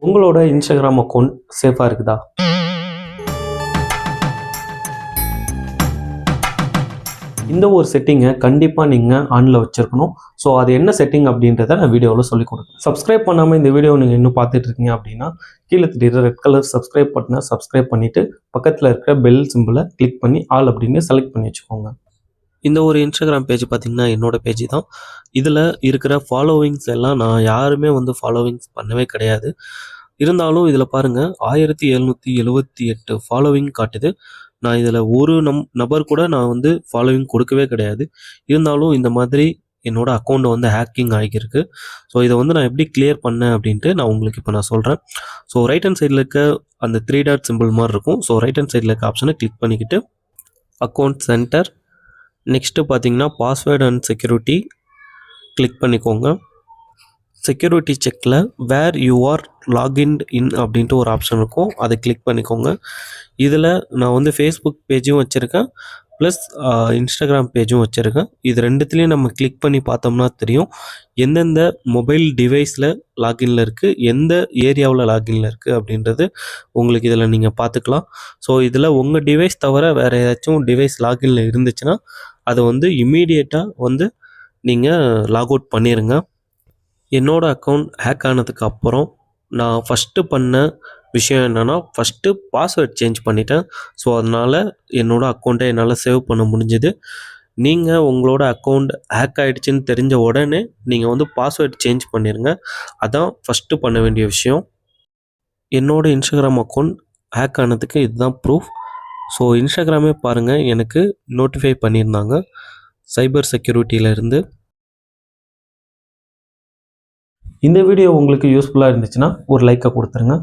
உங்களோட Instagram account சேஃபாக இருக்குதா? இந்த ஒரு செட்டிங்கை கண்டிப்பாக நீங்கள் ஆனில் வச்சுருக்கணும். ஸோ அது என்ன செட்டிங் அப்படின்றத நான் வீடியோவில் சொல்லிக் கொடுக்குறேன். சப்ஸ்கிரைப் பண்ணாமல் இந்த வீடியோ நீங்கள் இன்னும் பார்த்துட்டு இருக்கீங்க அப்படின்னா கீழே தெரியுற ரெட் கலர் சப்ஸ்கிரைப் பட்டனை சப்ஸ்கிரைப் பண்ணிவிட்டு பக்கத்தில் இருக்கிற பெல் சிம்பிளை கிளிக் பண்ணி ஆல் அப்படின்னு செலக்ட் பண்ணி வச்சுக்கோங்க. இந்த ஒரு இன்ஸ்டாகிராம் பேஜ் பார்த்திங்கன்னா என்னோடய பேஜ் தான். இதில் இருக்கிற ஃபாலோவிங்ஸ் எல்லாம் நான் யாருமே ஃபாலோவிங்ஸ் பண்ணவே கிடையாது. இருந்தாலும் இதில் பாருங்கள் 1778 ஃபாலோவிங் காட்டுது. நான் இதில் ஒரு நபர் கூட நான் ஃபாலோவிங் கொடுக்கவே கிடையாது. இருந்தாலும் இந்த மாதிரி என்னோடய அக்கௌண்ட்டை ஹேக்கிங் ஆகியிருக்கு. ஸோ இதை நான் எப்படி கிளியர் பண்ணேன் அப்படின்ட்டு நான் உங்களுக்கு இப்போ நான் சொல்கிறேன். ஸோ ரைட் ஹேண்ட் சைடில் இருக்க அந்த 3 டாட் சிம்பிள் மாதிரி இருக்கும். ஸோ ரைட் ஹேண்ட் சைடில் இருக்க ஆப்ஷனை கிளிக் பண்ணிக்கிட்டு அக்கௌண்ட் சென்டர், நெக்ஸ்ட்டு பார்த்தீங்கன்னா பாஸ்வேர்டு அண்ட் செக்யூரிட்டி கிளிக் பண்ணிக்கோங்க. செக்யூரிட்டி செக்கில் வேர் யூ ஆர் லாகின் இன் அப்படின்ட்டு ஒரு ஆப்ஷன் இருக்கும், அதை கிளிக் பண்ணிக்கோங்க. இதில் நான் ஃபேஸ்புக் பேஜும் வச்சுருக்கேன், ப்ளஸ் இன்ஸ்டாகிராம் பேஜும் வச்சுருக்கேன். இது ரெண்டுத்துலேயும் நம்ம கிளிக் பண்ணி பார்த்தோம்னா தெரியும் எந்தெந்த மொபைல் டிவைஸில் லாகின்ல இருக்குது, எந்த ஏரியாவில் லாகின்ல இருக்குது அப்படின்றது உங்களுக்கு இதில் நீங்கள் பார்த்துக்கலாம். ஸோ இதில் உங்கள் டிவைஸ் தவிர வேறு ஏதாச்சும் டிவைஸ் லாகின்ல இருந்துச்சுன்னா அதை இம்மீடியட்டாக நீங்கள் லாக் அவுட் பண்ணிடுங்க. என்னோடய அக்கௌண்ட் ஹேக் ஆனதுக்கு அப்புறம் நான் ஃபஸ்ட்டு பண்ண விஷயம் என்னென்னா, ஃபஸ்ட்டு பாஸ்வேர்ட் சேஞ்ச் பண்ணிட்டேன். ஸோ அதனால் என்னோடய அக்கௌண்ட்டை என்னால் சேவ் பண்ண முடிஞ்சுது. நீங்கள் உங்களோட அக்கௌண்ட் ஹேக் ஆகிடுச்சின்னு தெரிஞ்ச உடனே நீங்கள் பாஸ்வேர்ட் சேஞ்ச் பண்ணிடுங்க. அதான் ஃபஸ்ட்டு பண்ண வேண்டிய விஷயம். என்னோடய இன்ஸ்டாகிராம் அக்கௌண்ட் ஹேக் ஆனதுக்கு இதுதான் ப்ரூஃப். ஸோ இன்ஸ்டாகிராமே பாருங்கள், எனக்கு நோட்டிஃபை பண்ணியிருந்தாங்க சைபர் செக்யூரிட்டியிலேருந்து. இந்த வீடியோ உங்களுக்கு யூஸ்ஃபுல்லாக இருந்துச்சுன்னா ஒரு லைக்கை கொடுத்துருங்க.